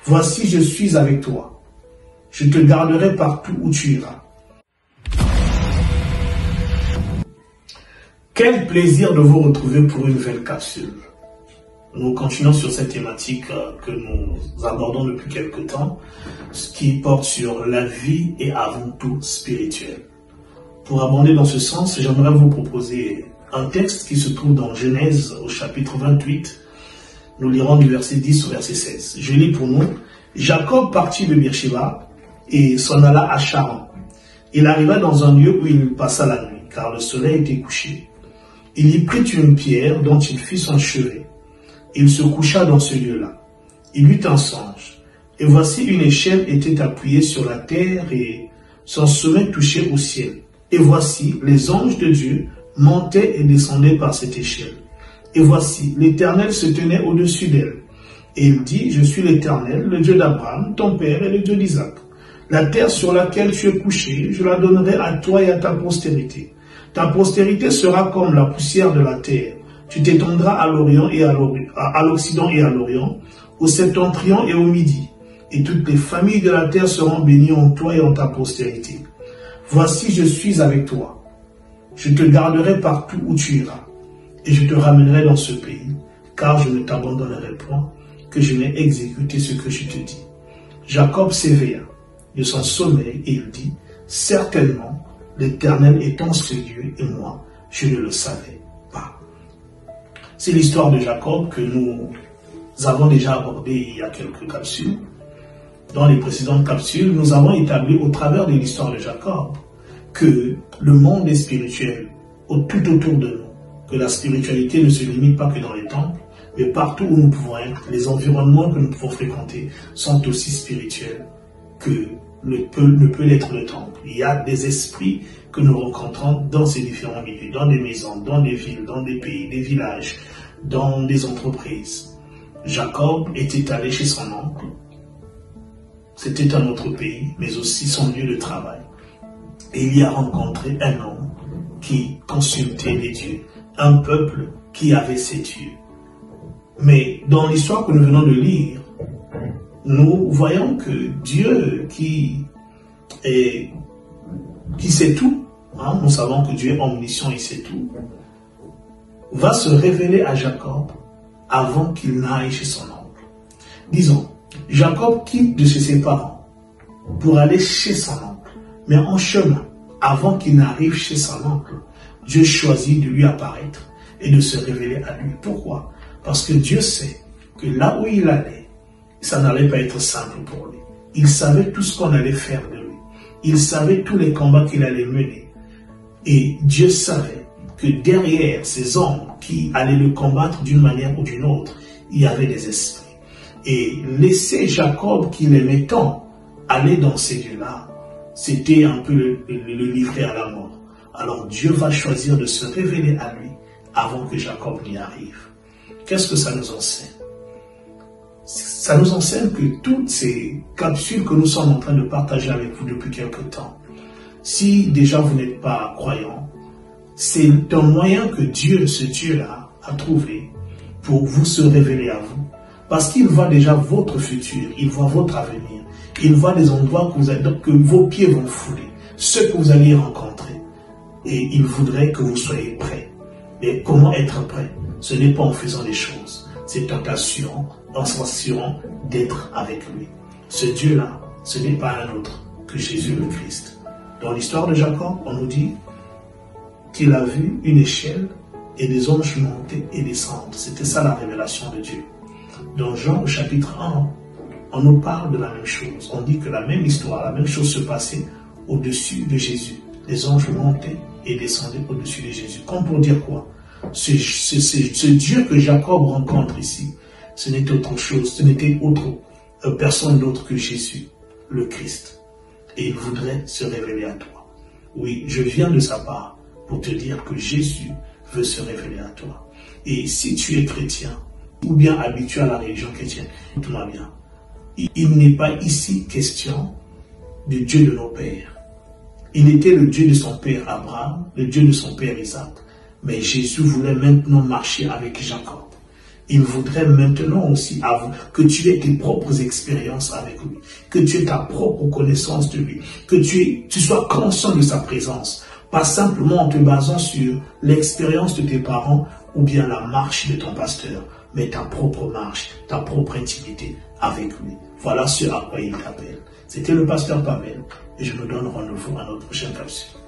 Voici, je suis avec toi. Je te garderai partout où tu iras. Quel plaisir de vous retrouver pour une nouvelle capsule. Nous continuons sur cette thématique que nous abordons depuis quelque temps, ce qui porte sur la vie et avant tout spirituelle. Pour abonder dans ce sens, j'aimerais vous proposer un texte qui se trouve dans Genèse au chapitre 28. Nous lirons du verset 10 au verset 16. Je lis pour nous. Jacob partit de Beersheba et s'en alla à Charan. Il arriva dans un lieu où il passa la nuit, car le soleil était couché. Il y prit une pierre dont il fit son chevet. Il se coucha dans ce lieu-là. Il eut un songe. Et voici une échelle était appuyée sur la terre et son sommet touchait au ciel. Et voici les anges de Dieu montaient et descendaient par cette échelle. Et voici l'Éternel se tenait au-dessus d'elle. Et il dit, je suis l'Éternel, le Dieu d'Abraham, ton père et le Dieu d'Isaac. La terre sur laquelle tu es couché, je la donnerai à toi et à ta postérité. Ta postérité sera comme la poussière de la terre. Tu t'étendras à l'Orient et à l'Occident et à l'Orient, au Septentrion et au Midi. Et toutes les familles de la terre seront bénies en toi et en ta postérité. Voici, je suis avec toi. Je te garderai partout où tu iras. Et je te ramènerai dans ce pays, car je ne t'abandonnerai point, que je n'ai exécuté ce que je te dis. Jacob s'éveilla de son sommeil et il dit, certainement, l'Éternel est en ce lieu et moi, je ne le savais pas. C'est l'histoire de Jacob que nous avons déjà abordée il y a quelques capsules. Dans les précédentes capsules, nous avons établi au travers de l'histoire de Jacob que le monde est spirituel tout autour de nous, que la spiritualité ne se limite pas que dans les temples, mais partout où nous pouvons être, les environnements que nous pouvons fréquenter sont aussi spirituels que ne peut l'être le temple. Il y a des esprits que nous rencontrons dans ces différents milieux, dans des maisons, dans des villes, dans des pays, des villages, dans des entreprises. Jacob était allé chez son oncle. C'était un autre pays, mais aussi son lieu de travail. Et il y a rencontré un homme qui consultait les dieux, un peuple qui avait ses dieux. Mais dans l'histoire que nous venons de lire, nous voyons que Dieu qui sait tout, nous savons que Dieu est omniscient, il sait tout, va se révéler à Jacob avant qu'il n'aille chez son oncle. Disons, Jacob quitte de chez ses parents pour aller chez son oncle. Mais en chemin, avant qu'il n'arrive chez son oncle, Dieu choisit de lui apparaître et de se révéler à lui. Pourquoi? Parce que Dieu sait que là où il allait, ça n'allait pas être simple pour lui. Il savait tout ce qu'on allait faire de lui. Il savait tous les combats qu'il allait mener. Et Dieu savait que derrière ces hommes qui allaient le combattre d'une manière ou d'une autre, il y avait des esprits. Et laisser Jacob, qui l'aimait tant, aller dans ces lieux-là, c'était un peu le livrer à la mort. Alors Dieu va choisir de se révéler à lui avant que Jacob n'y arrive. Qu'est-ce que ça nous enseigne? Ça nous enseigne que toutes ces capsules que nous sommes en train de partager avec vous depuis quelque temps, si déjà vous n'êtes pas croyant, c'est un moyen que Dieu, ce Dieu-là, a trouvé pour vous se révéler à vous. Parce qu'il voit déjà votre futur, il voit votre avenir, il voit des endroits que vos pieds vont fouler, ceux que vous allez rencontrer. Et il voudrait que vous soyez prêts. Mais comment être prêt? Ce n'est pas en faisant des choses, c'est en s'assurant d'être avec lui. Ce Dieu-là, ce n'est pas un autre que Jésus le Christ. Dans l'histoire de Jacob, on nous dit qu'il a vu une échelle et des anges monter et descendre. C'était ça la révélation de Dieu. Dans Jean au chapitre 1, on nous parle de la même chose. On dit que la même histoire, la même chose se passait au-dessus de Jésus. Les anges montaient et descendaient au-dessus de Jésus. Comme pour dire quoi? Ce Dieu que Jacob rencontre ici, ce n'était autre chose, ce n'était personne d'autre que Jésus, le Christ. Et il voudrait se révéler à toi. Oui, je viens de sa part pour te dire que Jésus veut se révéler à toi. Et si tu es chrétien, ou bien habitué à la religion chrétienne, écoute-moi bien. Il n'est pas ici question du Dieu de nos pères. Il était le Dieu de son père Abraham, le Dieu de son père Isaac. Mais Jésus voulait maintenant marcher avec Jacob. il voudrait maintenant aussi que tu aies tes propres expériences avec lui, que tu aies ta propre connaissance de lui, que tu sois conscient de sa présence, pas simplement en te basant sur l'expérience de tes parents ou bien la marche de ton pasteur, mais ta propre marche, ta propre intimité avec lui. Voilà ce à quoi il t'appelle. C'était le pasteur Pavel et je me donne rendez-vous à notre prochaine capsule.